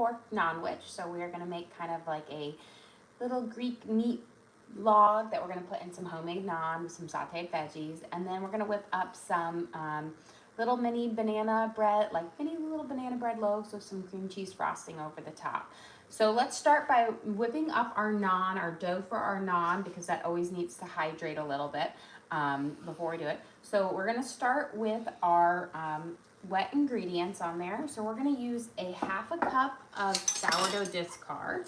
pork Naanwich, so we're gonna make kind of like a little Greek meat log that we're gonna put in some homemade naan, some sauteed veggies, and then we're gonna whip up some little mini banana bread, like mini little banana bread loaves with some cream cheese frosting over the top. So let's start by whipping up our naan, our dough for our naan, because that always needs to hydrate a little bit before we do it. So we're gonna start with our wet ingredients on there. So we're gonna use a 1/2 cup of sourdough discard.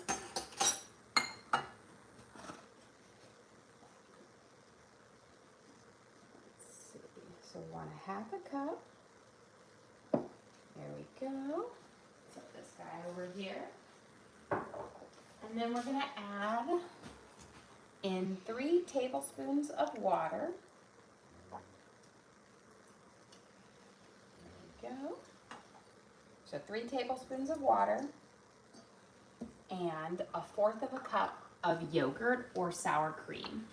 So 1/2 cup. There we go. Set this guy over here. And then we're gonna add in 3 tablespoons of water. There we go. So 3 tablespoons of water and 1/4 cup of yogurt or sour cream.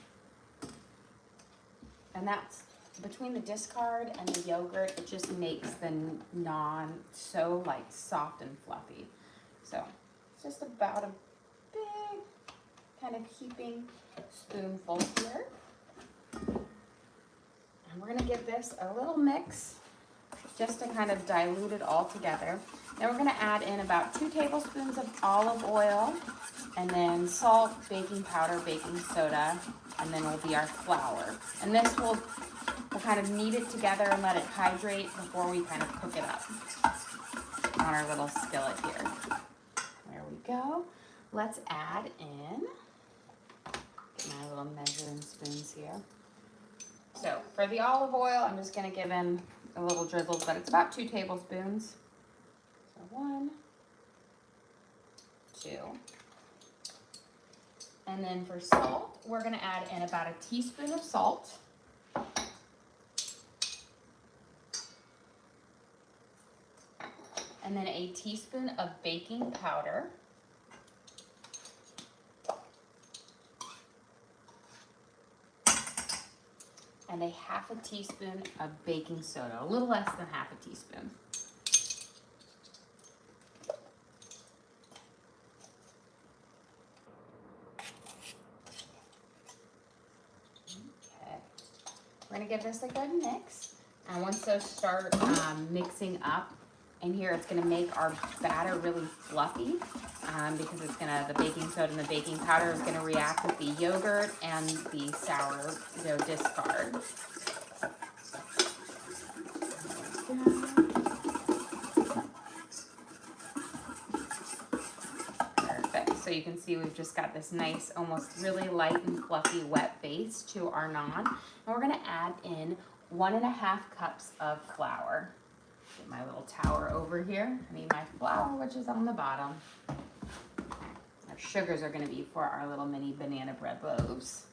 And that's between the discard and the yogurt, it just makes the naan so like soft and fluffy. So it's just about a big kind of heaping spoonful here. And we're gonna give this a little mix just to kind of dilute it all together. Then we're gonna add in about 2 tablespoons of olive oil, and then salt, baking powder, baking soda, and then will be our flour. And this we'll kind of knead it together and let it hydrate before we kind of cook it up on our little skillet here. There we go. Let's add in my little measuring spoons here. So for the olive oil, I'm just gonna give in a little drizzle, but it's about 2 tablespoons. So 1, 2. And then for salt, we're gonna add in about 1 teaspoon of salt. And then 1 teaspoon of baking powder. And 1/2 teaspoon of baking soda, a little less than 1/2 teaspoon. Okay, we're gonna give this a good mix. And once those start mixing up, in here it's gonna make our batter really fluffy because it's gonna, the baking soda and the baking powder is gonna react with the yogurt and the sourdough discard. Perfect, so you can see we've just got this nice, almost really light and fluffy wet base to our naan. And we're gonna add in 1.5 cups of flour. Get my little tower over here. I need my flour, which is on the bottom. Our sugars are gonna be for our little mini banana bread loaves.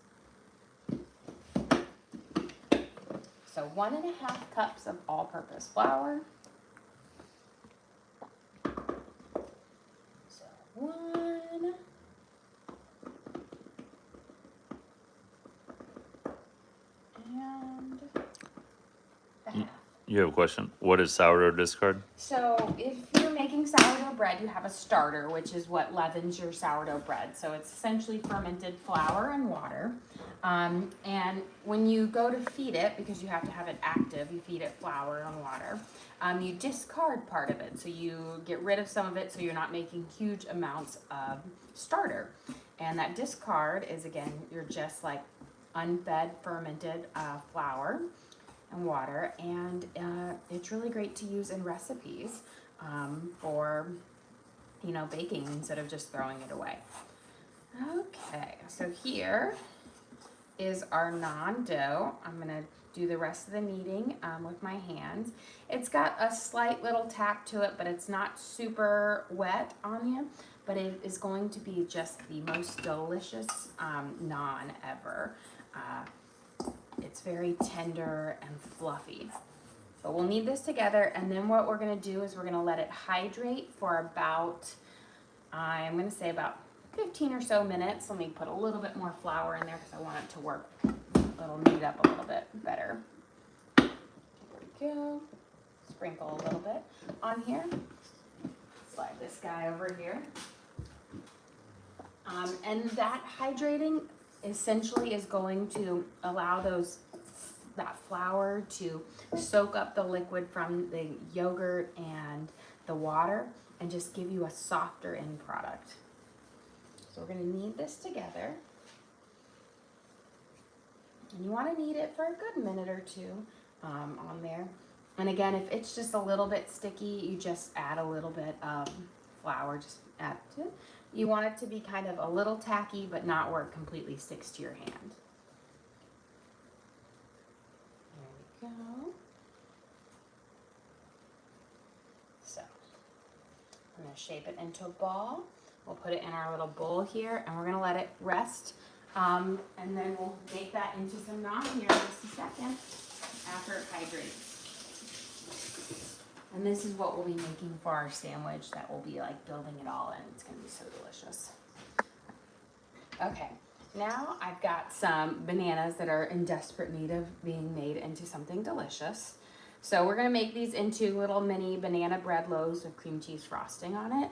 So 1.5 cups of all-purpose flour. So 1. And a half. You have a question. What is sourdough discard? So if you're making sourdough bread, you have a starter, which is what leavens your sourdough bread. So it's essentially fermented flour and water. And when you go to feed it, because you have to have it active, you feed it flour and water, you discard part of it. So you get rid of some of it so you're not making huge amounts of starter. And that discard is, again, you're just like unfed fermented flour and water, and it's really great to use in recipes for, you know, baking instead of just throwing it away. Okay, so here is our naan dough. I'm gonna do the rest of the kneading with my hands. It's got a slight little tap to it, but it's not super wet on you, but it is going to be just the most delicious naan ever. It's very tender and fluffy. But we'll knead this together, and then what we're gonna do is we're gonna let it hydrate for about, I'm gonna say about 15 or so minutes. Let me put a little bit more flour in there because I want it to work, it'll knead up a little bit better. There we go. Sprinkle a little bit on here. Slide this guy over here. And that hydrating essentially is going to allow that flour to soak up the liquid from the yogurt and the water and just give you a softer end product. So we're gonna knead this together. And you wanna knead it for a good minute or two on there. And again, if it's just a little bit sticky, you just add a little bit of flour, just add to it. You want it to be kind of a little tacky, but not where it completely sticks to your hand. There we go. So, I'm gonna shape it into a ball. We'll put it in our little bowl here, and we're gonna let it rest. And then we'll make that into some naan here in just a second after it hydrates. And this is what we'll be making for our sandwich that will be like building it all in. It's gonna be so delicious. Okay, now I've got some bananas that are in desperate need of being made into something delicious. So we're gonna make these into little mini banana bread loaves with cream cheese frosting on it.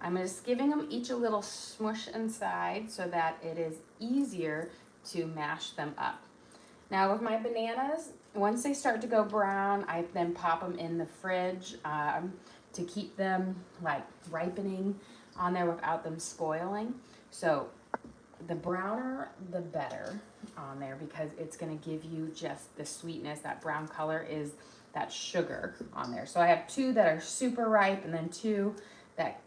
I'm just giving them each a little smush inside so that it is easier to mash them up. Now with my bananas, once they start to go brown, I then pop them in the fridge to keep them like ripening on there without them spoiling. So the browner, the better on there because it's gonna give you just the sweetness. That brown color is that sugar on there. So I have two that are super ripe and then two that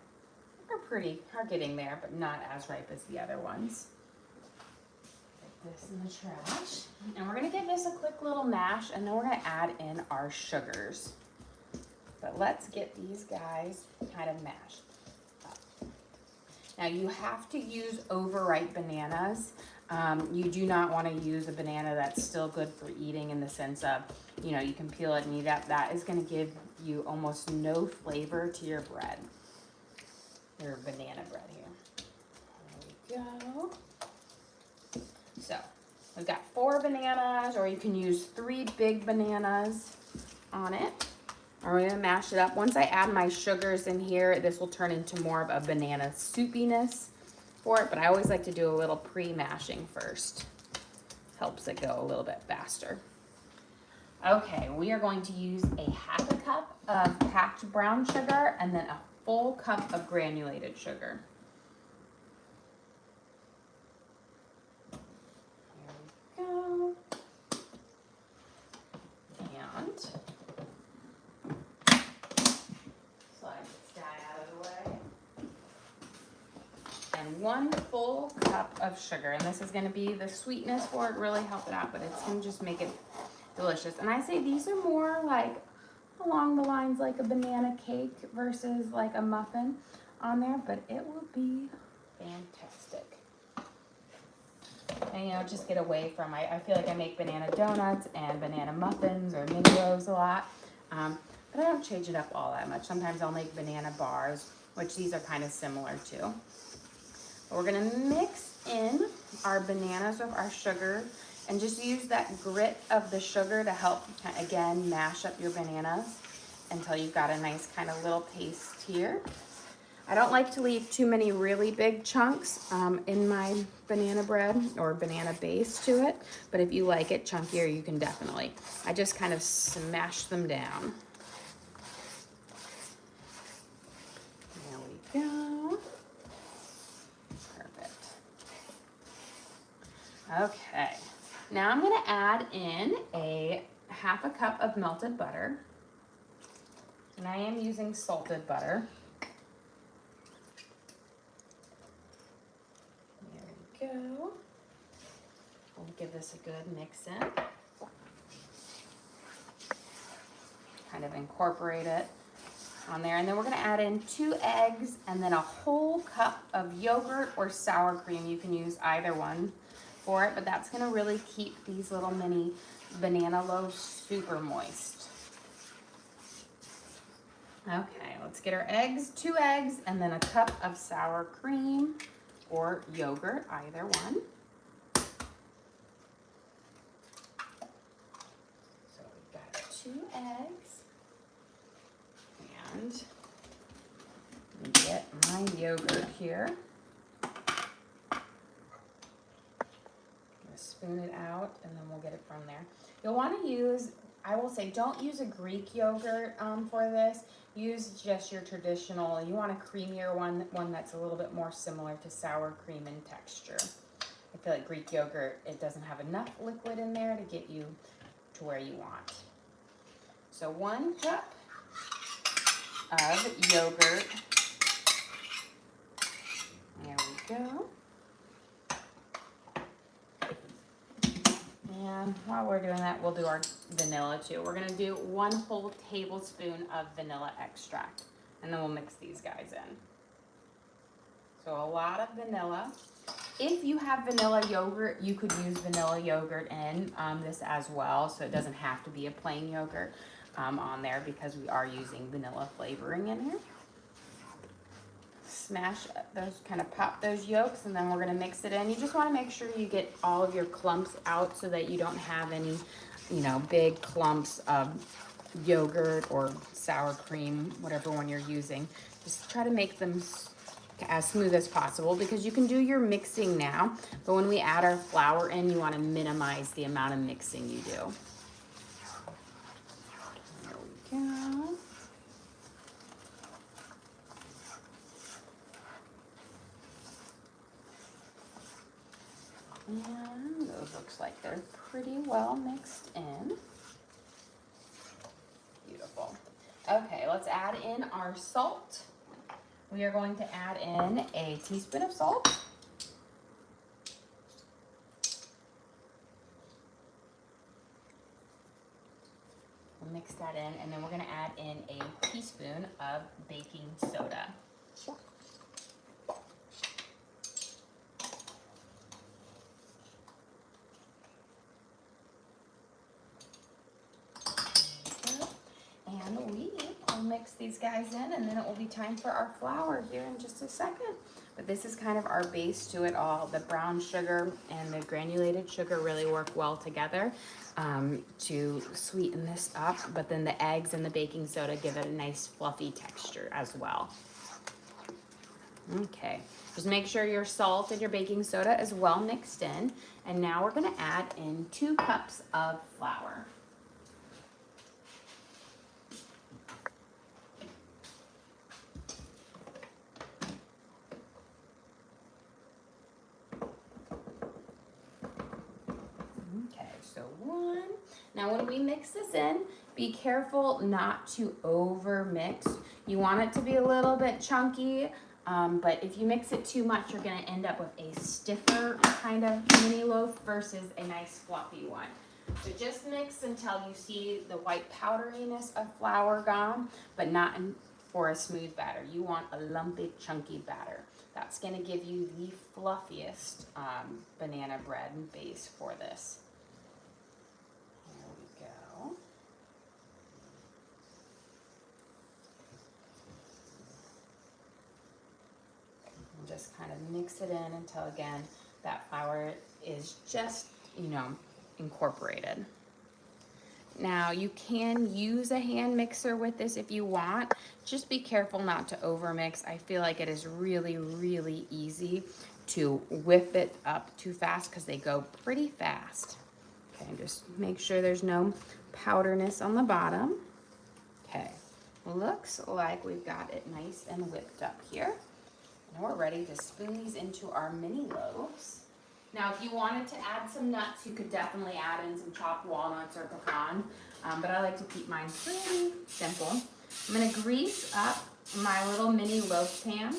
are getting there, but not as ripe as the other ones. Put this in the trash. And we're gonna give this a quick little mash and then we're gonna add in our sugars. But let's get these guys kind of mashed up. Now you have to use overripe bananas. You do not want to use a banana that's still good for eating in the sense of, you know, you can peel it and eat it. That is gonna give you almost no flavor to your bread. Your banana bread here. There we go. So we've got 4 bananas, or you can use 3 big bananas on it. And we're gonna mash it up. Once I add my sugars in here, this will turn into more of a banana soupiness for it, but I always like to do a little pre-mashing first. Helps it go a little bit faster. Okay, we are going to use a 1/2 cup of packed brown sugar and then a full cup of granulated sugar. There we go. And slide this guy out of the way. And 1 full cup of sugar. And this is going to be the sweetness for it, really help it out, but it's going to just make it delicious. And I say these are more like along the lines like a banana cake versus like a muffin on there, but it will be fantastic. And you know, just get away from, I feel like I make banana donuts and banana muffins or mini loaves a lot, but I don't change it up all that much. Sometimes I'll make banana bars, which these are kind of similar to. But we're gonna mix in our bananas with our sugar and just use that grit of the sugar to help, again, mash up your bananas until you've got a nice kind of little paste here. I don't like to leave too many really big chunks in my banana bread or banana base to it, but if you like it chunkier, you can definitely. I just kind of smash them down. There we go. Perfect. Okay. Now I'm going to add in a 1/2 cup of melted butter. And I am using salted butter. There we go. We'll give this a good mix in. Kind of incorporate it on there. And then we're going to add in 2 eggs and then a whole cup of yogurt or sour cream. You can use either one for it, but that's going to really keep these little mini banana loaves super moist. Okay, let's get our eggs, 2 eggs, and then a cup of sour cream or yogurt, either one. So we've got 2 eggs and Get my yogurt here. Spoon it out, and then we'll get it from there. You'll want to use, I will say, don't use a Greek yogurt for this. Use just your traditional. You want a creamier one that's a little bit more similar to sour cream in texture. I feel like Greek yogurt, it doesn't have enough liquid in there to get you to where you want. So 1 cup of yogurt. There we go. And while we're doing that, we'll do our vanilla too. We're gonna do 1 whole tablespoon of vanilla extract, and then we'll mix these guys in. So a lot of vanilla. If you have vanilla yogurt, you could use vanilla yogurt in this as well, so it doesn't have to be a plain yogurt on there because we are using vanilla flavoring in here. Smash those, kind of pop those yolks, and then we're gonna mix it in. You just wanna make sure you get all of your clumps out so that you don't have any, big clumps of yogurt or sour cream, whatever one you're using. Just try to make them as smooth as possible because you can do your mixing now, but when we add our flour in, you wanna minimize the amount of mixing you do. There we go. And those looks like they're pretty well mixed in. Beautiful. Okay, let's add in our salt. We are going to add in a teaspoon of salt. We'll mix that in, and then we're going to add in a teaspoon of baking soda. Mix these guys in, and then it will be time for our flour here in just a second. But this is kind of our base to it all. The brown sugar and the granulated sugar really work well together to sweeten this up, but then the eggs and the baking soda give it a nice fluffy texture as well. Okay, just make sure your salt and your baking soda is well mixed in, and now we're going to add in 2 cups of flour. So 1. Now when we mix this in, be careful not to over mix. You want it to be a little bit chunky, but if you mix it too much, you're gonna end up with a stiffer kind of mini loaf versus a nice fluffy one. So just mix until you see the white powderiness of flour gone, but not for a smooth batter. You want a lumpy, chunky batter. That's gonna give you the fluffiest banana bread base for this. Just kind of mix it in until, again, that flour is just, incorporated. Now, you can use a hand mixer with this if you want. Just be careful not to overmix. I feel like it is really, really easy to whip it up too fast because they go pretty fast. Okay, just make sure there's no powderness on the bottom. Okay, looks like we've got it nice and whipped up here. Now we're ready to spoon these into our mini loaves. Now, if you wanted to add some nuts, you could definitely add in some chopped walnuts or pecan, but I like to keep mine pretty simple. I'm gonna grease up my little mini loaf pan.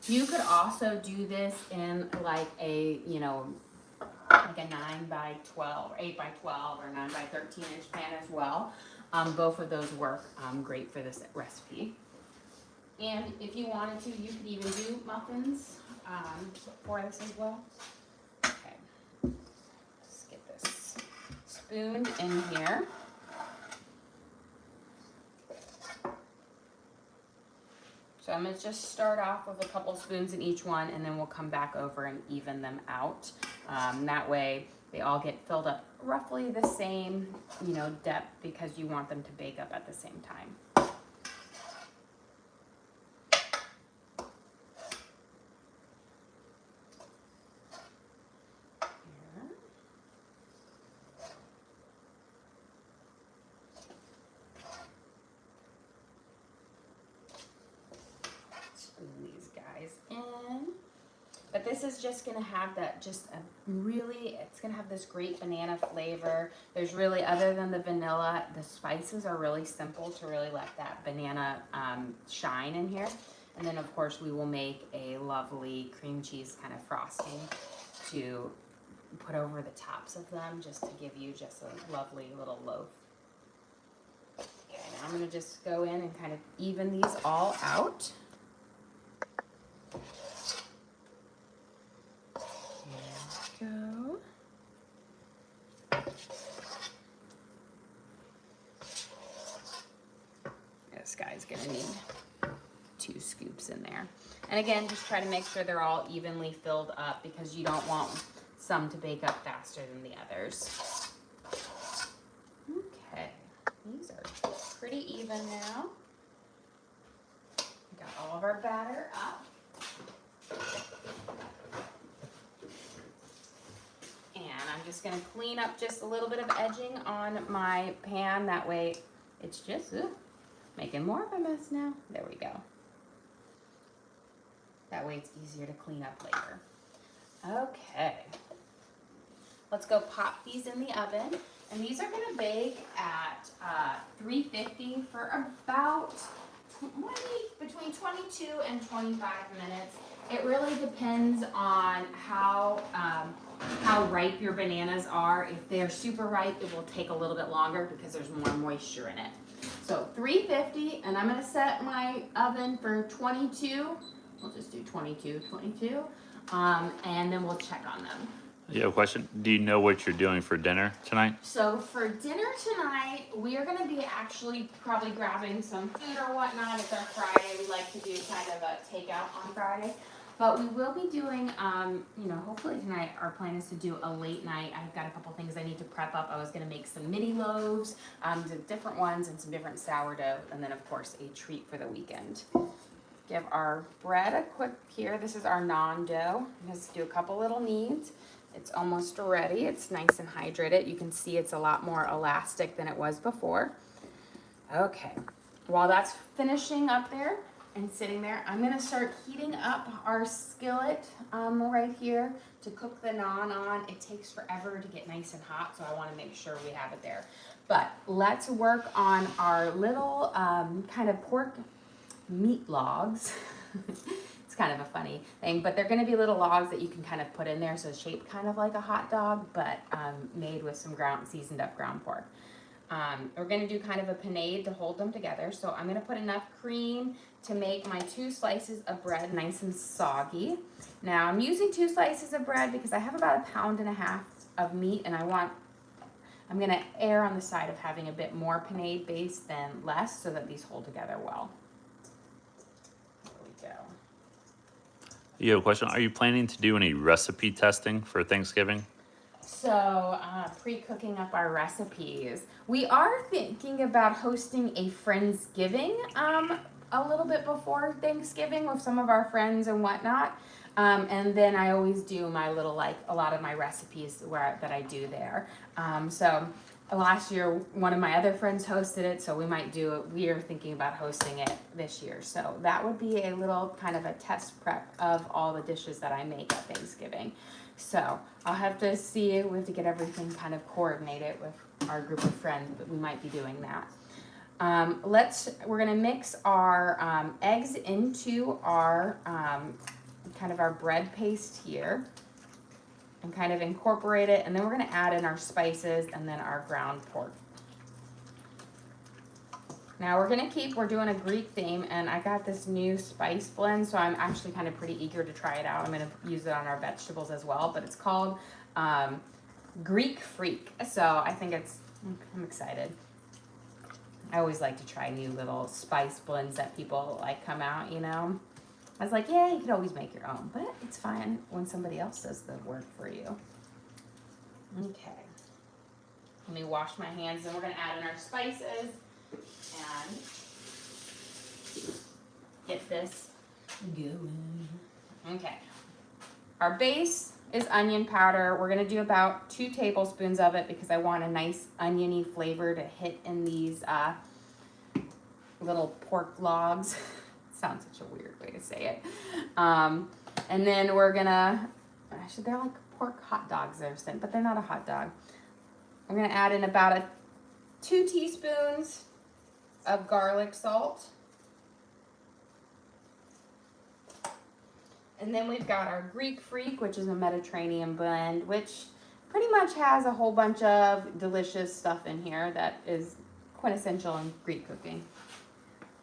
You could also do this in like a, like a 9 by 12, or 8 by 12, or 9 by 13 inch pan as well. Both of those work great for this recipe. And if you wanted to, you could even do muffins for this as well. Okay, let's get this spooned in here. So I'm gonna just start off with a couple spoons in each one, and then we'll come back over and even them out. That way they all get filled up roughly the same, depth, because you want them to bake up at the same time. this is just gonna have that it's gonna have this great banana flavor. There's really, other than the vanilla, the spices are really simple to really let that banana shine in here. And then of course we will make a lovely cream cheese kind of frosting to put over the tops of them, just to give you just a lovely little loaf. Okay, now I'm gonna just go in and kind of even these all out. There we go. This guy's gonna need 2 scoops in there. And again, just try to make sure they're all evenly filled up, because you don't want some to bake up faster than the others. Okay, these are pretty even now. We got all of our batter up. And I'm just gonna clean up just a little bit of edging on my pan. That way it's just making more of a mess now. There we go. That way it's easier to clean up later. Okay. Let's go pop these in the oven. And these are gonna bake at 350 for about between 22 and 25 minutes. It really depends on how ripe your bananas are. If they're super ripe, it will take a little bit longer because there's more moisture in it. So 350, and I'm gonna set my oven for 22. We'll just do 22, and then we'll check on them. You have a question? Do you know what you're doing for dinner tonight? So for dinner tonight, we are going to be actually probably grabbing some food or whatnot. It's our Friday. We like to do kind of a takeout on Friday. But we will be doing, hopefully tonight our plan is to do a late night. I've got a couple things I need to prep up. I was going to make some mini loaves, different ones, and some different sourdough. And then, of course, a treat for the weekend. Give our bread a quick here. This is our naan dough. Let's do a couple little kneads. It's almost ready. It's nice and hydrated. You can see it's a lot more elastic than it was before. Okay, while that's finishing up there and sitting there, I'm gonna start heating up our skillet right here to cook the naan on. It takes forever to get nice and hot, so I wanna make sure we have it there. But let's work on our little kind of pork meat logs. It's kind of a funny thing, but they're going to be little logs that you can kind of put in there, so shaped kind of like a hot dog, but made with some seasoned up ground pork. We're going to do kind of a panade to hold them together, so I'm going to put enough cream to make my 2 slices of bread nice and soggy. Now I'm using 2 slices of bread because I have about 1.5 pounds of meat, and I'm going to err on the side of having a bit more panade base than less, so that these hold together well. You have a question? Are you planning to do any recipe testing for Thanksgiving? So, pre-cooking up our recipes. We are thinking about hosting a Friendsgiving a little bit before Thanksgiving with some of our friends and whatnot. And then I always do my little, a lot of my recipes that I do there. So last year, one of my other friends hosted it, so we might do it. We are thinking about hosting it this year. So that would be a little kind of a test prep of all the dishes that I make at Thanksgiving. So I'll have to see, we have to get everything kind of coordinated with our group of friends, but we might be doing that. We're gonna mix our eggs into our kind of our bread paste here, and kind of incorporate it, and then we're gonna add in our spices and then our ground pork. Now we're doing a Greek theme, and I got this new spice blend, so I'm actually kind of pretty eager to try it out. I'm gonna use it on our vegetables as well, but it's called Greek Freak. So I'm excited. I always like to try new little spice blends that people come out, I was like, yeah, you could always make your own, but it's fine when somebody else does the work for you. Okay. Let me wash my hands, and we're gonna add in our spices and get this going. Okay. Our base is onion powder. We're gonna do about 2 tablespoons of it because I want a nice oniony flavor to hit in these little pork logs. Sounds such a weird way to say it. And then we're gonna, actually they're like pork hot dogs they're saying, but they're not a hot dog. I'm gonna add in about 2 teaspoons of garlic salt. And then we've got our Greek Freak, which is a Mediterranean blend, which pretty much has a whole bunch of delicious stuff in here that is quintessential in Greek cooking.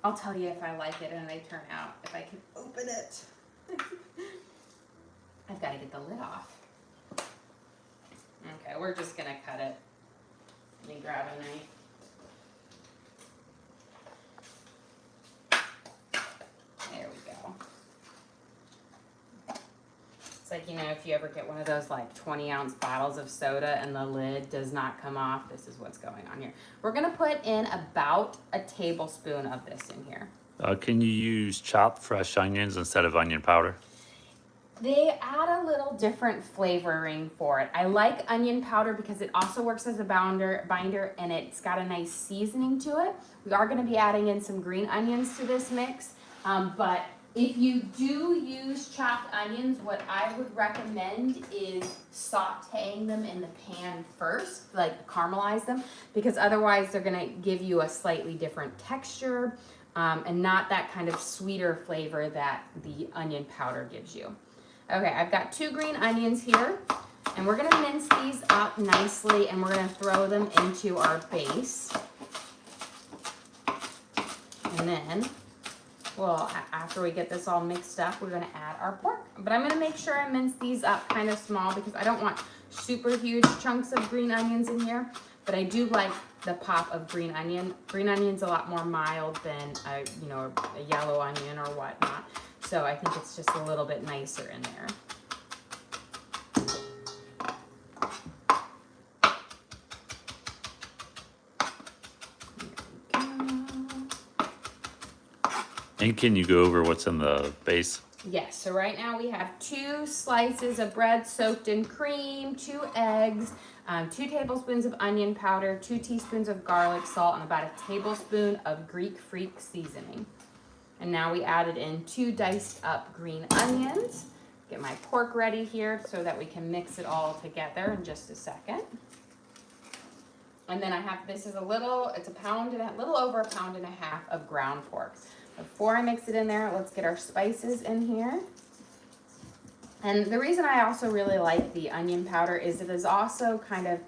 I'll tell you if I like it and they turn out, if I can open it. I've got to get the lid off. Okay, we're just gonna cut it. Let me grab a knife. There we go. It's like, you know, if you ever get one of those like 20-ounce bottles of soda and the lid does not come off, this is what's going on here. We're gonna put in about a tablespoon of this in here. Can you use chopped fresh onions instead of onion powder? They add a little different flavoring for it. I like onion powder because it also works as a binder and it's got a nice seasoning to it. We are gonna be adding in some green onions to this mix, but if you do use chopped onions, what I would recommend is sauteing them in the pan first, like caramelize them, because otherwise they're gonna give you a slightly different texture and not that kind of sweeter flavor that the onion powder gives you. Okay, I've got 2 green onions here, and we're gonna mince these up nicely, and we're gonna throw them into our base. And then, well, after we get this all mixed up, we're gonna add our pork. But I'm gonna make sure I mince these up kind of small because I don't want super huge chunks of green onions in here, but I do like the pop of green onion. Green onion's a lot more mild than a yellow onion or whatnot. So I think it's just a little bit nicer in there. And can you go over what's in the base? Yes, so right now we have 2 slices of bread soaked in cream, 2 eggs, 2 tablespoons of onion powder, 2 teaspoons of garlic salt, and about a tablespoon of Greek Freak seasoning. And now we added in 2 diced up green onions. Get my pork ready here so that we can mix it all together in just a second. And then I have, this is it's a little over a pound and a half of ground pork. Before I mix it in there, let's get our spices in here. And the reason I also really like the onion powder is it is also kind of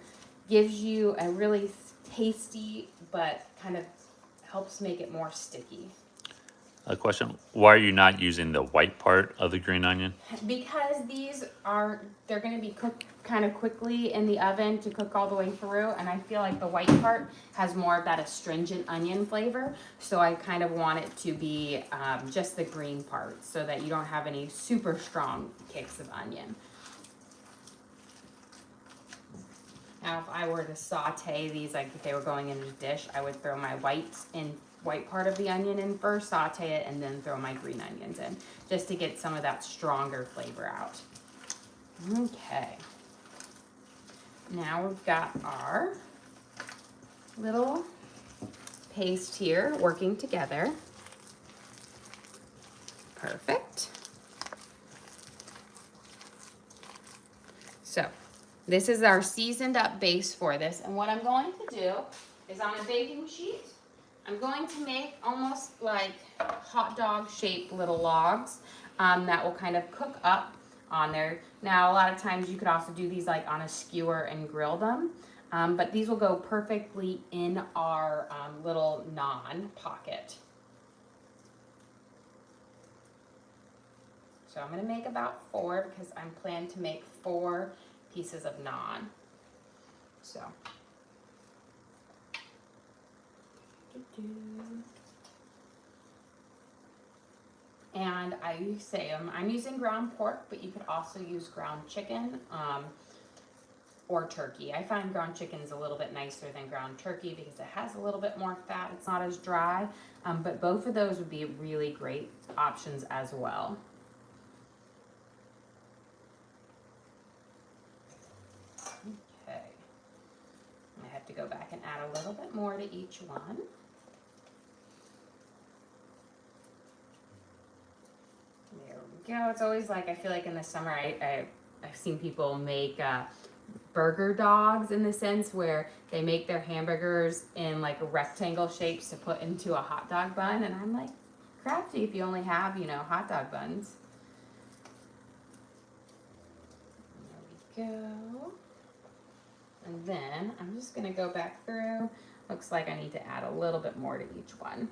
gives you a really tasty, but kind of helps make it more sticky. A question, why are you not using the white part of the green onion? Because they're going to be cooked kind of quickly in the oven to cook all the way through, and I feel like the white part has more of that astringent onion flavor, so I kind of want it to be just the green part so that you don't have any super strong kicks of onion. Now if I were to saute these, like if they were going in a dish, I would throw my white part of the onion in first, saute it, and then throw my green onions in, just to get some of that stronger flavor out. Okay. Now we've got our little paste here working together. Perfect. So this is our seasoned up base for this, and what I'm going to do is on a baking sheet, I'm going to make almost like hot dog shaped little logs that will kind of cook up on there. Now, a lot of times you could also do these like on a skewer and grill them, but these will go perfectly in our little naan pocket. So I'm gonna make about 4 because I'm planning to make 4 pieces of naan. So. And I'm using ground pork, but you could also use ground chicken or turkey. I find ground chicken is a little bit nicer than ground turkey because it has a little bit more fat. It's not as dry, but both of those would be really great options as well. Okay, I have to go back and add a little bit more to each one. There we go. It's always like, I feel like in the summer, I've seen people make burger dogs, in the sense where they make their hamburgers in like rectangle shapes to put into a hot dog bun. And I'm like, crafty if you only have, you know, hot dog buns. There we go. And then I'm just gonna go back through. Looks like I need to add a little bit more to each one.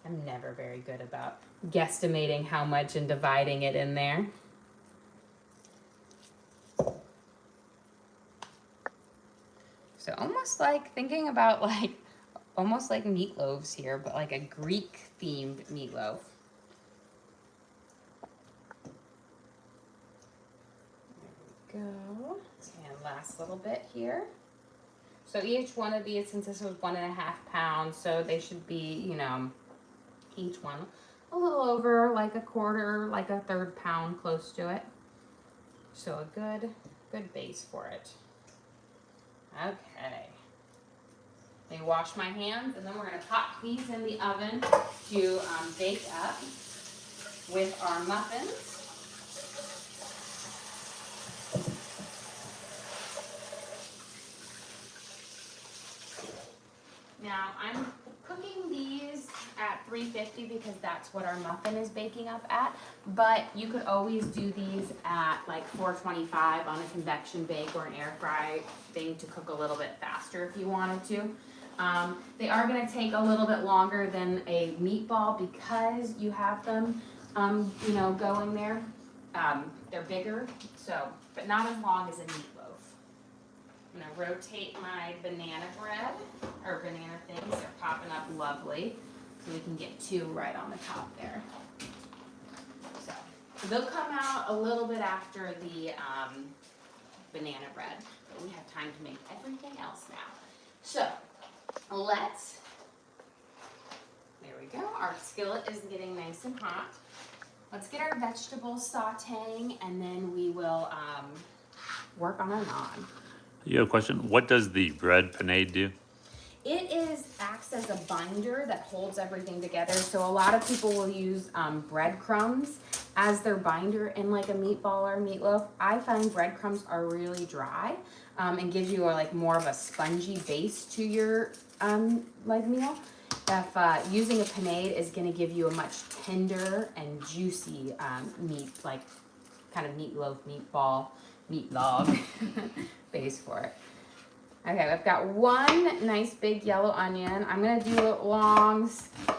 I'm never very good about guesstimating how much and dividing it in there. So almost like thinking about like, almost like meatloaves here, but like a Greek themed meatloaf. There we go. And last little bit here. So each one of these, since this was 1.5 pounds, so they should be, you know, each one a little over like a quarter, like a 1/3 pound, close to it. So a good base for it. Okay. Let me wash my hands, and then we're going to pop these in the oven to bake up with our muffins. Now, I'm cooking these at 350 because that's what our muffin is baking up at, but you could always do these at like 425 on a convection bake or an air fry thing to cook a little bit faster if you wanted to. They are going to take a little bit longer than a meatball because you have them, you know, going there. They're bigger, so, but not as long as a meatloaf. I'm going to rotate my banana bread, or banana things. They're popping up lovely. So we can get 2 right on the top there. So they'll come out a little bit after the banana bread, but we have time to make everything else now. So there we go. Our skillet is getting nice and hot. Let's get our vegetables sauteing, and then we will work on our naan. You have a question? What does the bread panade do? It acts as a binder that holds everything together. So a lot of people will use breadcrumbs as their binder in like a meatball or meatloaf. I find breadcrumbs are really dry and gives you like more of a spongy base to your like meal. If using a panade is going to give you a much tender and juicy meat, like kind of meatloaf, meatball, meat log base for it. Okay, I've got 1 nice big yellow onion. I'm going to do long,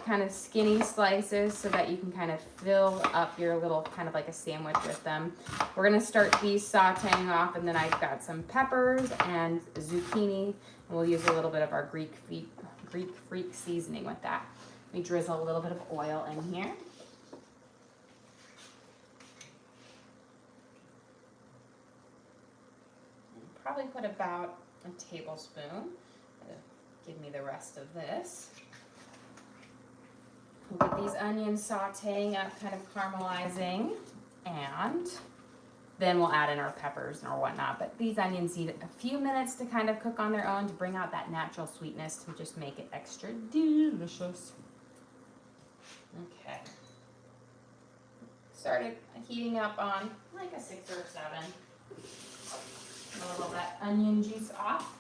kind of skinny slices so that you can kind of fill up your little, kind of like a sandwich with them. We're going to start these sauteing off, and then I've got some peppers and zucchini, and we'll use a little bit of our Greek freak seasoning with that. Let me drizzle a little bit of oil in here. Probably put about a tablespoon. Give me the rest of this. We'll get these onions sauteing up, kind of caramelizing, and then we'll add in our peppers or whatnot. But these onions need a few minutes to kind of cook on their own to bring out that natural sweetness to just make it extra delicious. Okay. Started heating up on like a 6 or 7. A little that onion juice off.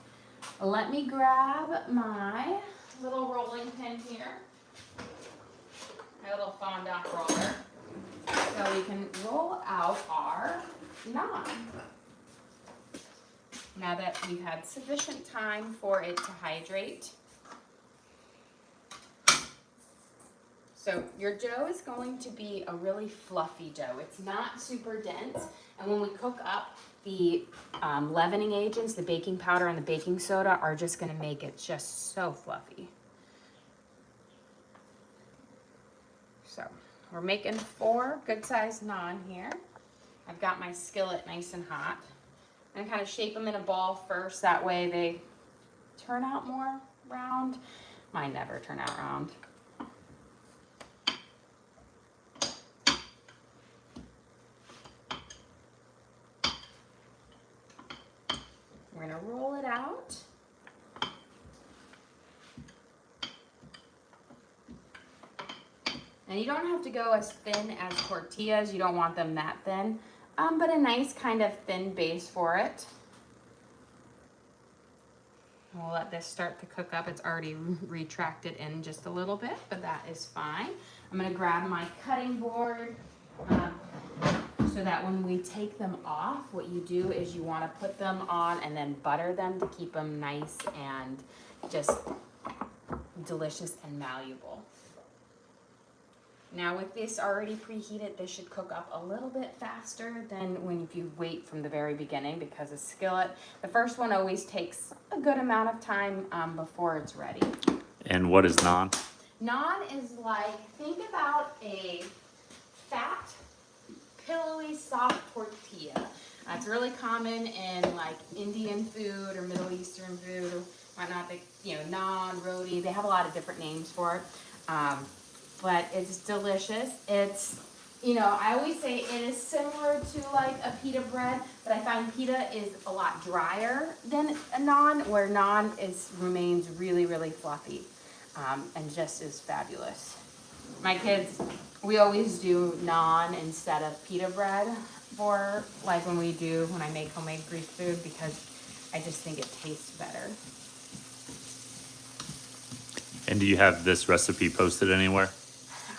Let me grab my little rolling pin here, my little fondant roller, so we can roll out our naan. Now that we've had sufficient time for it to hydrate. So your dough is going to be a really fluffy dough. It's not super dense, and when we cook up, the leavening agents, the baking powder and the baking soda, are just going to make it just so fluffy. So we're making 4 good-sized naan here. I've got my skillet nice and hot. I'm going to kind of shape them in a ball first. That way they turn out more round. Mine never turn out round. We're going to roll it out. And you don't have to go as thin as tortillas. You don't want them that thin, but a nice kind of thin base for it. We'll let this start to cook up. It's already retracted in just a little bit, but that is fine. I'm gonna grab my cutting board so that when we take them off, what you do is you wanna put them on and then butter them to keep them nice and just delicious and malleable. Now with this already preheated, this should cook up a little bit faster than when if you wait from the very beginning, because a skillet, the first one always takes a good amount of time before it's ready. And what is naan? Naan is like, think about a fat, pillowy, soft tortilla. It's really common in like Indian food or Middle Eastern food or whatnot. You know, naan, roti, they have a lot of different names for it. But it's delicious. It's, you know, I always say it is similar to like a pita bread, but I find pita is a lot drier than a naan, where naan remains really, really fluffy and just as fabulous. My kids, we always do naan instead of pita bread for like when I make homemade Greek food, because I just think it tastes better. And do you have this recipe posted anywhere?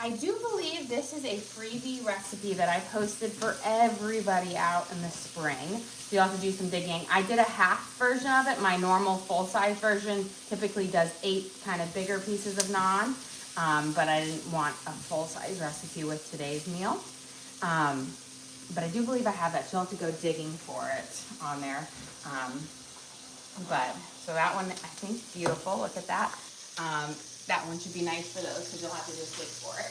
I do believe this is a freebie recipe that I posted for everybody out in the spring. So you'll have to do some digging. I did a half version of it. My normal full-size version typically does 8 kind of bigger pieces of naan, but I didn't want a full-size recipe with today's meal. But I do believe I have that, so you'll have to go digging for it on there. So that one, I think, beautiful. Look at that. That one should be nice for those, because you'll have to just wait for it.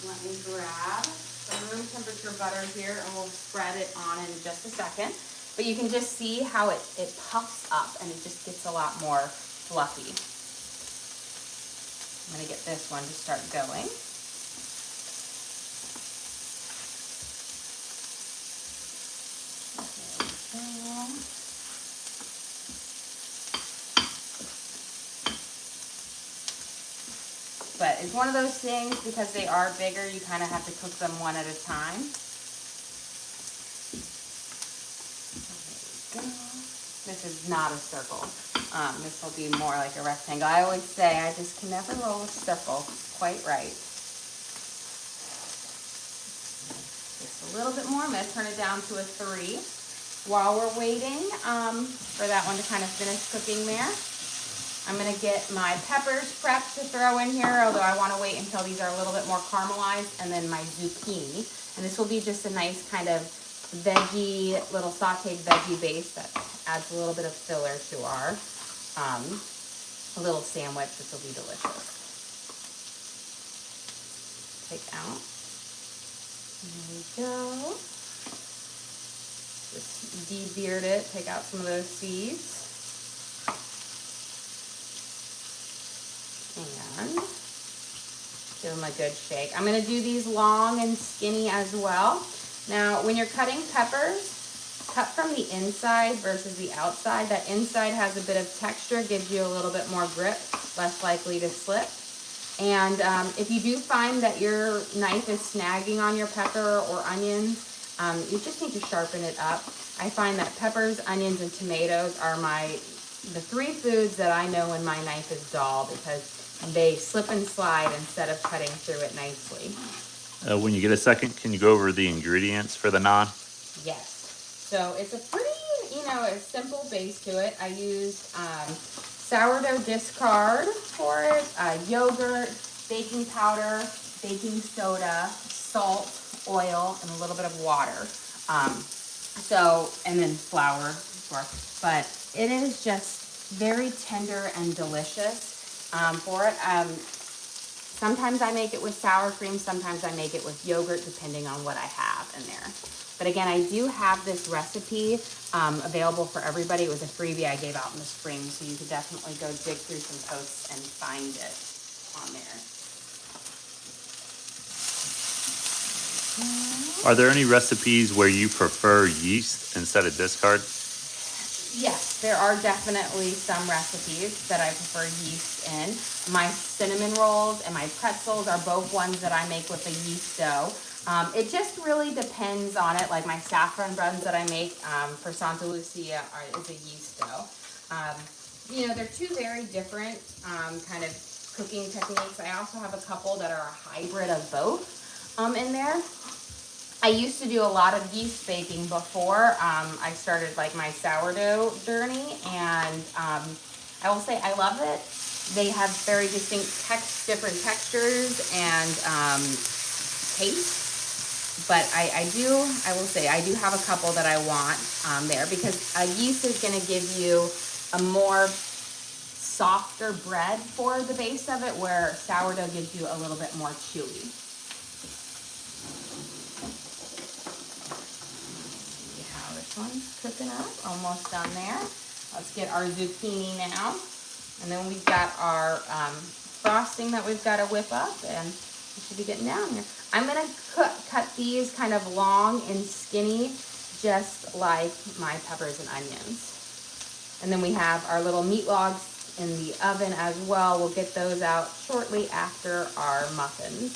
Let me grab some room temperature butter here, and we'll spread it on in just a second. But you can just see how it puffs up, and it just gets a lot more fluffy. I'm gonna get this one to start going. There we go. But it's one of those things, because they are bigger, you kind of have to cook them one at a time. There we go. This is not a circle. This will be more like a rectangle. I always say I just can never roll a circle quite right. Just a little bit more. I'm going to turn it down to a 3. While we're waiting for that one to kind of finish cooking there, I'm going to get my peppers prepped to throw in here, although I want to wait until these are a little bit more caramelized, and then my zucchini. And this will be just a nice kind of veggie, little sauteed veggie base that adds a little bit of filler to our little sandwich, which will be delicious. Take out. There we go. Just de-beard it, take out some of those seeds. And give them a good shake. I'm going to do these long and skinny as well. Now, when you're cutting peppers, cut from the inside versus the outside. That inside has a bit of texture, gives you a little bit more grip, less likely to slip. And if you do find that your knife is snagging on your pepper or onions, you just need to sharpen it up. I find that peppers, onions, and tomatoes are the 3 foods that I know when my knife is dull, because they slip and slide instead of cutting through it nicely. When you get a second, can you go over the ingredients for the naan? Yes. So it's a pretty, a simple base to it. I used sourdough discard for it, yogurt, baking powder, baking soda, salt, oil, and a little bit of water. And then flour, of course. But it is just very tender and delicious for it. Sometimes I make it with sour cream, sometimes I make it with yogurt, depending on what I have in there. But again, I do have this recipe available for everybody. It was a freebie I gave out in the spring, so you could definitely go dig through some posts and find it on there. Are there any recipes where you prefer yeast instead of discard? Yes, there are definitely some recipes that I prefer yeast in. My cinnamon rolls and my pretzels are both ones that I make with a yeast dough. It just really depends on it. Like my saffron buns that I make for Santa Lucia is a yeast dough. You know, they're two very different kind of cooking techniques. I also have a couple that are a hybrid of both in there. I used to do a lot of yeast baking before I started like my sourdough journey, and I will say I love it. They have very distinct different textures and taste, but I will say I do have a couple that I want there because yeast is going to give you a more softer bread for the base of it, where sourdough gives you a little bit more chewy. One's cooking up, almost done there. Let's get our zucchini now. And then we've got our frosting that we've got to whip up, and we should be getting down here. I'm gonna cut these kind of long and skinny, just like my peppers and onions. And then we have our little meat logs in the oven as well. We'll get those out shortly after our muffins,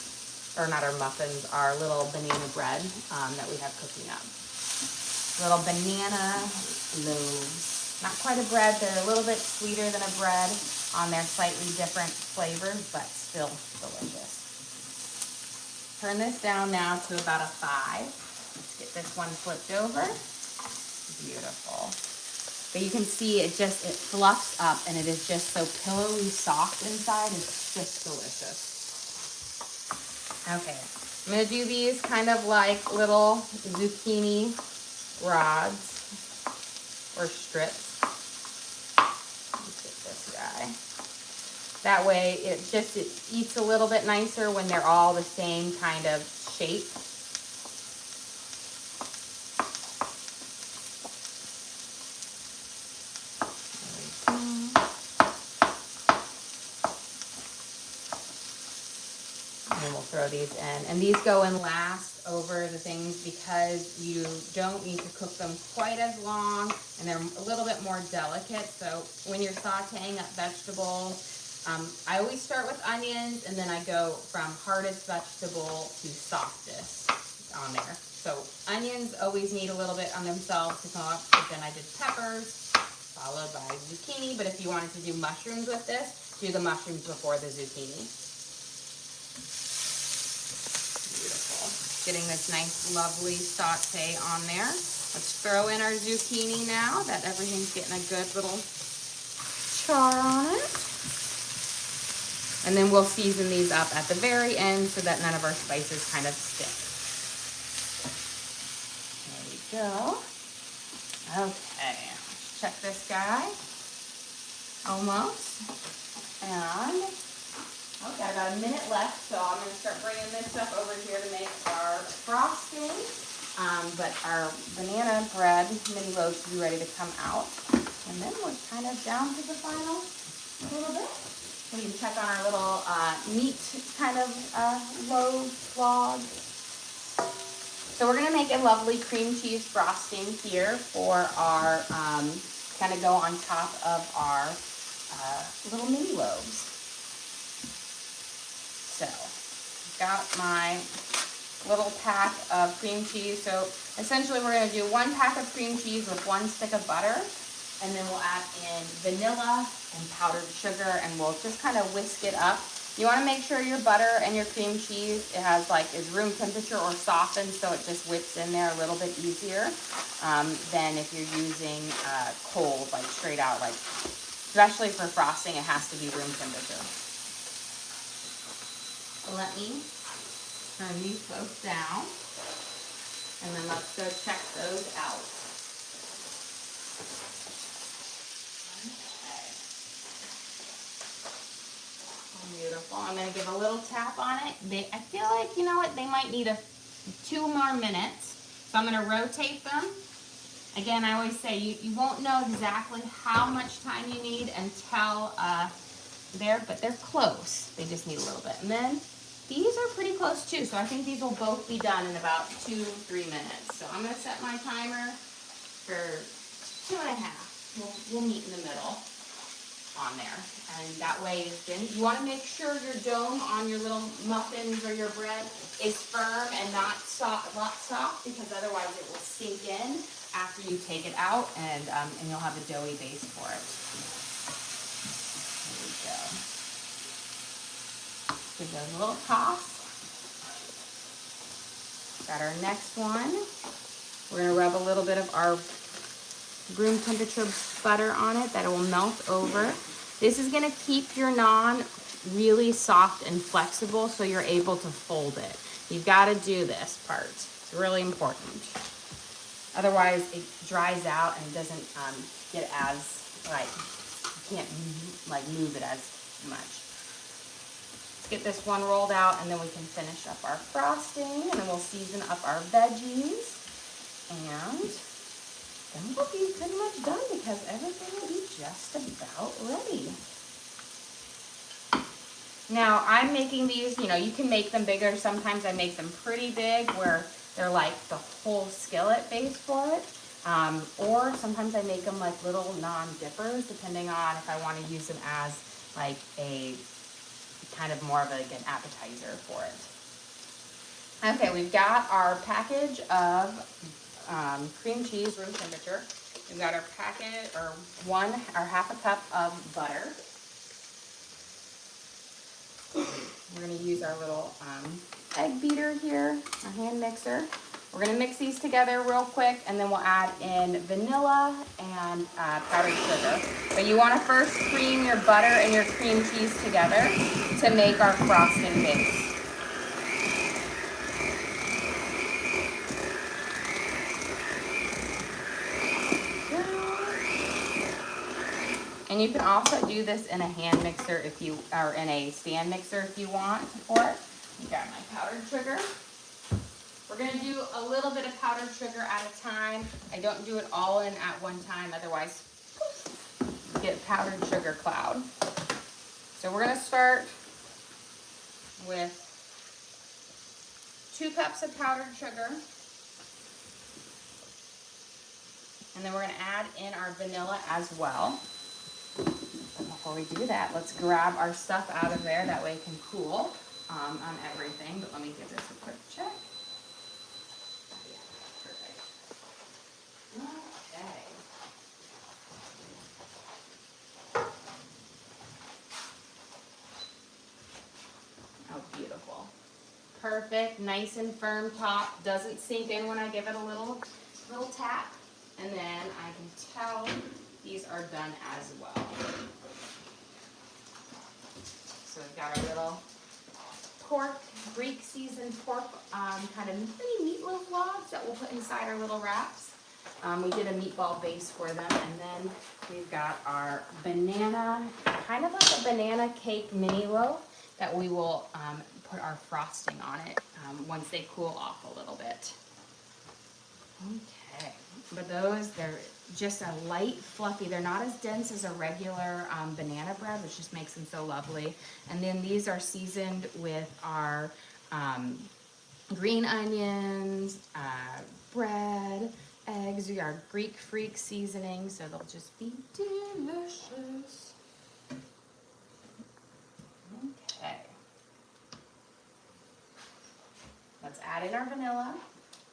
or not our muffins, our little banana bread that we have cooking up. Little banana loaves. Not quite a bread, they're a little bit sweeter than a bread on their slightly different flavors, but still delicious. Turn this down now to about a 5. Let's get this one flipped over. Beautiful. But you can see it fluffs up, and it is just so pillowy soft inside. It's just delicious. Okay, I'm gonna do these kind of like little zucchini rods or strips. Let's get this guy. That way it eats a little bit nicer when they're all the same kind of shape. And then we'll throw these in. And these go in last over the things because you don't need to cook them quite as long, and they're a little bit more delicate. So when you're sauteing up vegetables, I always start with onions, and then I go from hardest vegetable to softest on there. So onions always need a little bit on themselves to come up, but then I did peppers, followed by zucchini. But if you wanted to do mushrooms with this, do the mushrooms before the zucchini. Getting this nice, lovely saute on there. Let's throw in our zucchini now that everything's getting a good little char on it. And then we'll season these up at the very end so that none of our spices kind of stick. There we go. Okay, let's check this guy. Almost. And okay, I've got a minute left, so I'm going to start bringing this stuff over here to make our frosting. But our banana bread mini loaves will be ready to come out. And then we're kind of down to the final little bit. We can check on our little meat kind of log. So we're going to make a lovely cream cheese frosting here for our, kind of go on top of our little mini loaves. So, got my little pack of cream cheese. So, essentially we're going to do 1 pack of cream cheese with 1 stick of butter. And then we'll add in vanilla and powdered sugar, and we'll just kind of whisk it up. You want to make sure your butter and your cream cheese, is room temperature or softened, so it just whips in there a little bit easier than if you're using cold, like straight out. Like, especially for frosting, it has to be room temperature. Let me turn these both down, and then let's go check those out. Okay. Beautiful. I'm going to give a little tap on it. I feel like, you know what, they might need 2 more minutes. So I'm going to rotate them. Again, I always say you won't know exactly how much time you need until but they're close. They just need a little bit. And then these are pretty close too, so I think these will both be done in about 2-3 minutes. So I'm going to set my timer for 2.5. we'll meet in the middle on there. And that way it's thin. You want to make sure your dough on your little muffins or your bread is firm and not soft, because otherwise it will sink in after you take it out, and you'll have a doughy base for it. There we go. Give those a little toss. Got our next one. We're gonna rub a little bit of our room temperature butter on it that it will melt over. This is gonna keep your naan really soft and flexible so you're able to fold it. You've gotta do this part. It's really important. Otherwise it dries out and doesn't get as, like, you can't like move it as much. Let's get this one rolled out and then we can finish up our frosting, and then we'll season up our veggies. And then we'll be pretty much done because everything will be just about ready. Now I'm making these, you know, you can make them bigger. Sometimes I make them pretty big where they're like the whole skillet base for it. Or sometimes I make them like little naan dippers, depending on if I want to use them as like a kind of more of like an appetizer for it. Okay, we've got our package of cream cheese, room temperature. We've got our packet, or half a cup of butter. We're going to use our little egg beater here, our hand mixer. We're going to mix these together real quick, and then we'll add in vanilla and powdered sugar. But you want to first cream your butter and your cream cheese together to make our frosting base. And you can also do this in a hand mixer if you, or in a stand mixer if you want for it. You got my powdered sugar. We're gonna do a little bit of powdered sugar at a time. I don't do it all in at one time, otherwise you get powdered sugar cloud. So we're gonna start with 2 cups of powdered sugar. And then we're gonna add in our vanilla as well. But before we do that, let's grab our stuff out of there. That way it can cool on everything. But let me give this a quick check. Oh, yeah, perfect. Okay. Oh, beautiful. Perfect, nice and firm top. Doesn't sink in when I give it a little tap. And then I can tell these are done as well. So we've got our little pork, Greek seasoned pork, kind of mini meatloaf logs that we'll put inside our little wraps. We did a meatball base for them, and then we've got our banana, kind of like a banana cake mini loaf that we will put our frosting on it once they cool off a little bit. Okay, but those, they're just a light, fluffy. They're not as dense as a regular banana bread, which just makes them so lovely. And then these are seasoned with our green onions, bread, eggs. We are Greek Freak seasoning, so they'll just be delicious. Okay. Let's add in our vanilla.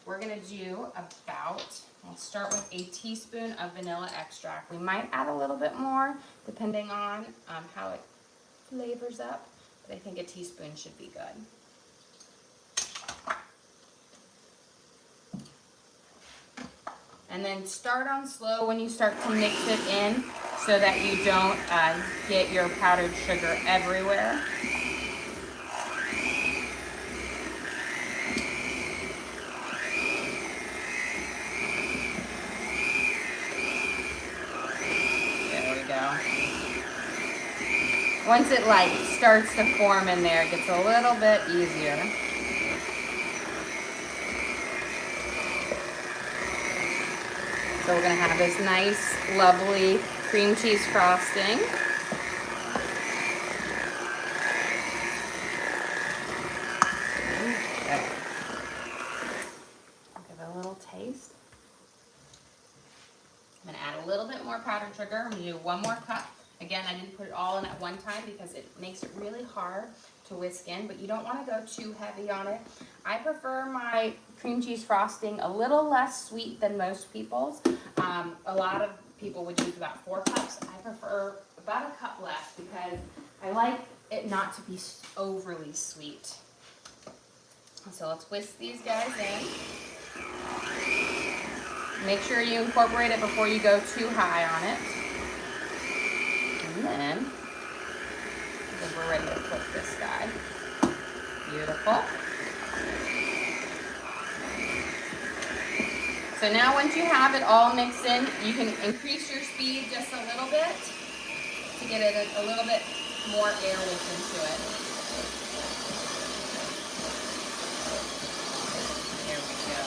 We're gonna do about, let's start with a teaspoon of vanilla extract. We might add a little bit more depending on how it flavors up, but I think a teaspoon should be good. And then start on slow when you start to mix it in so that you don't get your powdered sugar everywhere. Once it like starts to form in there, it gets a little bit easier. So we're gonna have this nice, lovely cream cheese frosting. Okay. Give it a little taste. I'm gonna add a little bit more powdered sugar. I'm gonna do 1 more cup. Again, I didn't put it all in at one time because it makes it really hard to whisk in, but you don't want to go too heavy on it. I prefer my cream cheese frosting a little less sweet than most people's. A lot of people would use about 4 cups. I prefer about a cup less because I like it not to be overly sweet. So let's whisk these guys in. Make sure you incorporate it before you go too high on it. And then, I think we're ready to flip this guy. Beautiful. So now once you have it all mixed in, you can increase your speed just a little bit to get it a little bit more airless into it. There we go.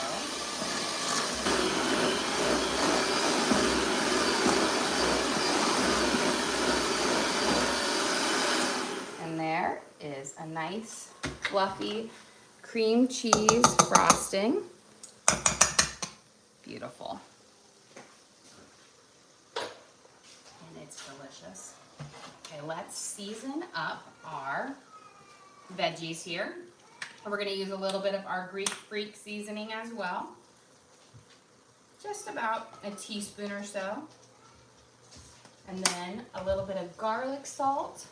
And there is a nice fluffy cream cheese frosting. Beautiful. And it's delicious. Okay, let's season up our veggies here. We're going to use a little bit of our Greek Freak seasoning as well. Just about a teaspoon or so. And then a little bit of garlic salt.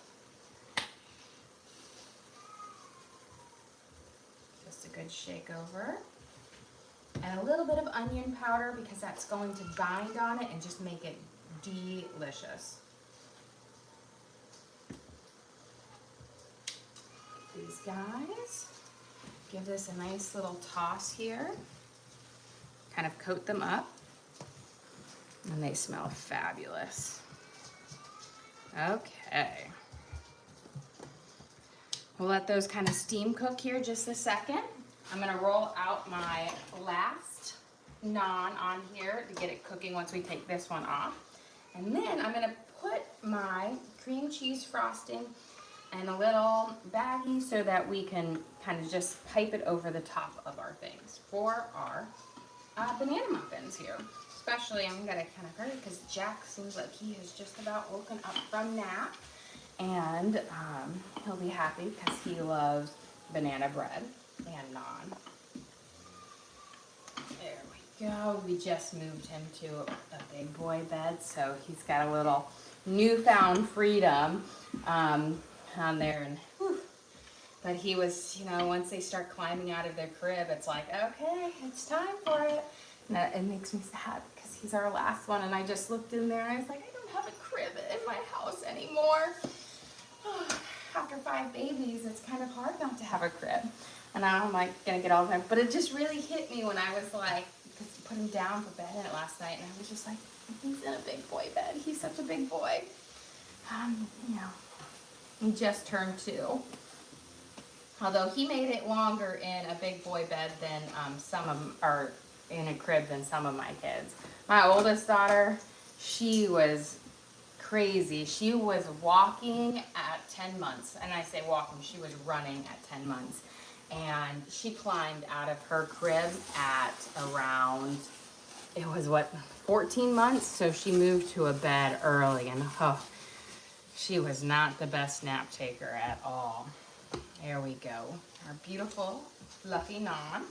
Just a good shake over. And a little bit of onion powder because that's going to bind on it and just make it delicious. These guys, give this a nice little toss here. Kind of coat them up. And they smell fabulous. Okay. We'll let those kind of steam cook here just a second. I'm gonna roll out my last naan on here to get it cooking once we take this one off. And then I'm gonna put my cream cheese frosting in a little baggie so that we can kind of just pipe it over the top of our things for our banana muffins here. Especially, I'm gonna kind of hurry because Jack seems like he has just about woken up from nap. And he'll be happy because he loves banana bread and naan. There we go. We just moved him to a big boy bed, so he's got a little newfound freedom on there. And whew. But he was, you know, once they start climbing out of their crib, it's like, okay, it's time for it. And it makes me sad because he's our last one. And I just looked in there and I was like, I don't have a crib in my house anymore. After 5 babies, it's kind of hard not to have a crib. And now I'm like gonna get all the time, but it just really hit me when I was like, because put him down for bed in it last night, and I was just like, he's in a big boy bed. He's such a big boy. You know, he just turned 2. Although he made it longer in a big boy bed than some of them are in a crib than some of my kids. My oldest daughter, she was crazy. She was walking at 10 months, and I say walking, she was running at 10 months. And she climbed out of her crib at around, it was what, 14 months? So she moved to a bed early, and oh, she was not the best nap taker at all. There we go, our beautiful fluffy naan.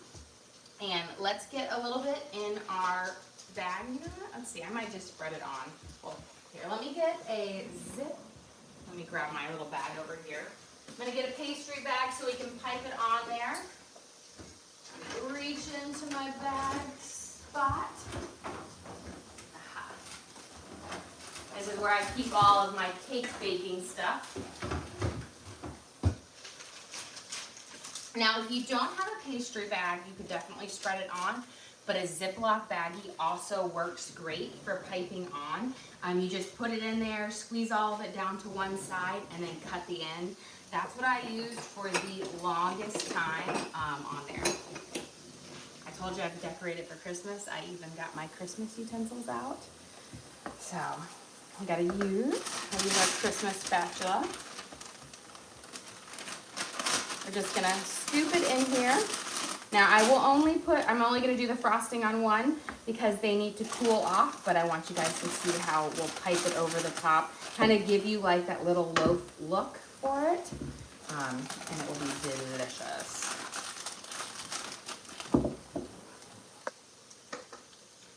And let's get a little bit in our bag. Let's see, I might just spread it on. Well, here, let me get a zip. Let me grab my little bag over here. I'm gonna get a pastry bag so we can pipe it on there. Reach into my bag spot. Aha. This is where I keep all of my cake baking stuff. Now, if you don't have a pastry bag, you could definitely spread it on, but a Ziploc baggie also works great for piping on. You just put it in there, squeeze all of it down to one side, and then cut the end. That's what I used for the longest time on there. I told you I've decorated for Christmas. I even got my Christmas utensils out. So I use our Christmas spatula. We're just gonna scoop it in here Now I'm only gonna do the frosting on one because they need to cool off, but I want you guys to see how we'll pipe it over the top, kind of give you like that little loaf look for it, and it will be delicious.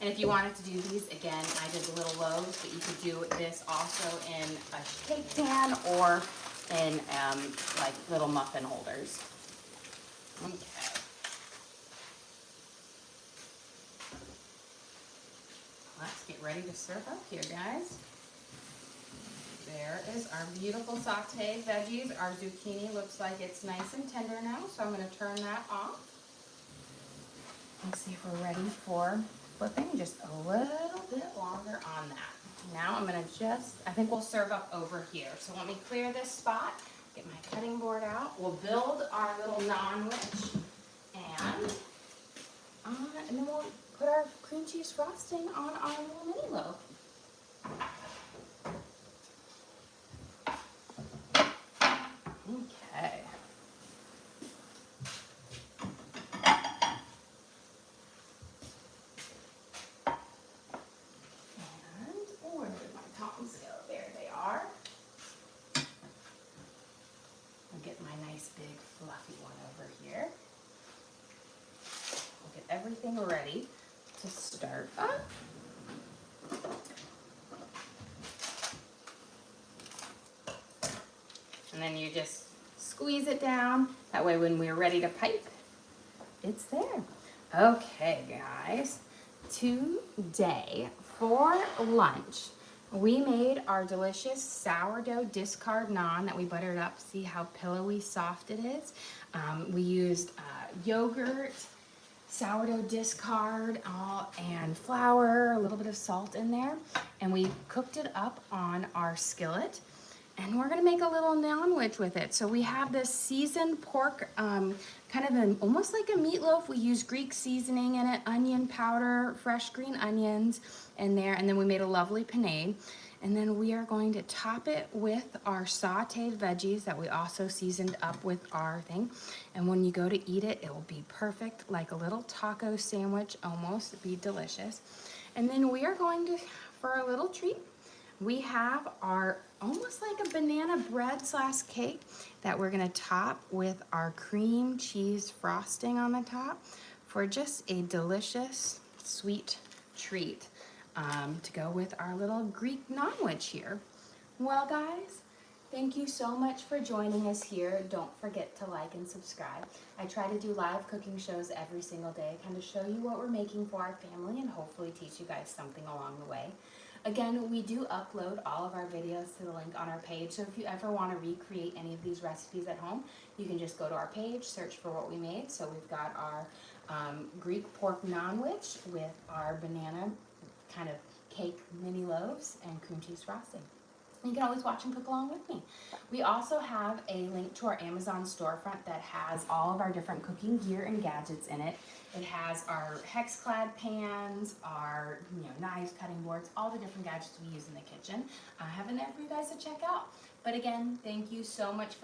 And if you wanted to do these, again, I did little loaves, but you could do this also in a cake pan or in like little muffin holders. Okay. Let's get ready to serve up here, guys. There is our beautiful sauteed veggies. Our zucchini looks like it's nice and tender now, so I'm going to turn that off. Let's see if we're ready for flipping. Just a little bit longer on that. Now I'm going to I think we'll serve up over here. So let me clear this spot, get my cutting board out. We'll build our little Naanwich, and then we'll put our cream cheese frosting on our little mini loaf. Okay. And where did my tongs go? There they are. I'll get my nice big fluffy one over here. We'll get everything ready to start up. And then you just squeeze it down. That way when we're ready to pipe, it's there. Okay, guys. Today for lunch, we made our delicious sourdough discard naan that we buttered up. See how pillowy soft it is? We used yogurt, sourdough discard, and flour, a little bit of salt in there. And we cooked it up on our skillet. And we're gonna make a little Naanwich with it. So we have this seasoned pork, kind of almost like a meatloaf. We use Greek seasoning in it, onion powder, fresh green onions in there, and then we made a lovely panade. And then we are going to top it with our sauteed veggies that we also seasoned up with our thing. And when you go to eat it, it will be perfect, like a little taco sandwich almost. It'd be delicious. And then we are going to, for a little treat, we have our almost like a banana bread / cake that we're gonna top with our cream cheese frosting on the top for just a delicious sweet treat to go with our little Greek Naanwich here. Well, guys, thank you so much for joining us here. Don't forget to like and subscribe. I try to do live cooking shows every single day, kind of show you what we're making for our family and hopefully teach you guys something along the way. Again, we do upload all of our videos to the link on our page, so if you ever want to recreate any of these recipes at home, you can just go to our page, search for what we made. So we've got our Greek pork Naanwich with our banana kind of cake mini loaves and cream cheese frosting. You can always watch and cook along with me. We also have a link to our Amazon storefront that has all of our different cooking gear and gadgets in it. It has our hex-clad pans, our knives, cutting boards, all the different gadgets we use in the kitchen. I have in there for you guys to check out. But again, thank you so much for